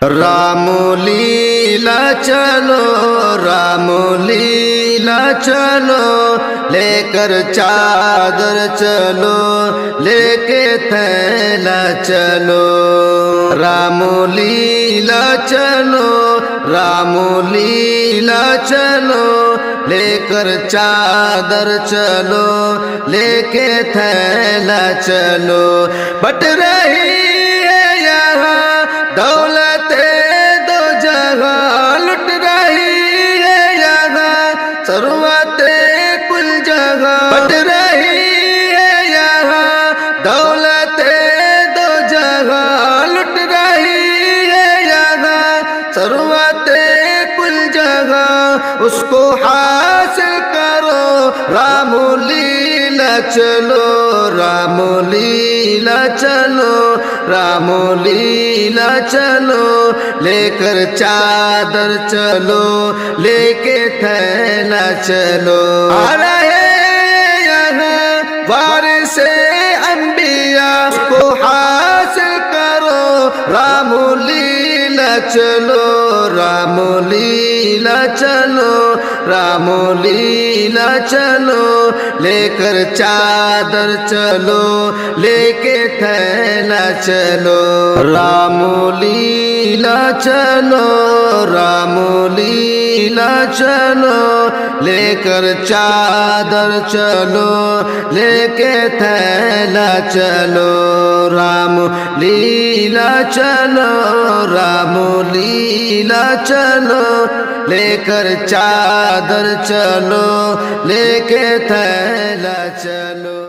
राम लीला चलो, राम लीला चलो, लेकर चादर चलो, लेके थैला चलो। राम लीला चलो, राम लीला चलो, लेकर चादर चलो, लेके थैला चलो। बट रही है यहाँ दौलत दो जगह, लुट रही है यहाँ सरवत कुल जगह। बट रही है यहाँ दौलत दो जगह, लुट रही है यहाँ सरवत कुल जगह। उसको हासिल करो, राम लीला चलो, राम लीला चलो, राम लीला चलो, लेकर चादर चलो, लेके थैला चलो। आ रहे यहाँ वारिस अंबिया, को हासिल करो, राम लीला चलो, राम लीला चलो, राम लीला चलो, लेकर चादर चलो, लेके थैला चलो। राम लीला चलो, राम लीला चलो, लेकर चादर चलो, लेके थैला चलो। राम लीला चलो, राम लीला चलो, लेकर चादर चलो, लेके थैला चलो।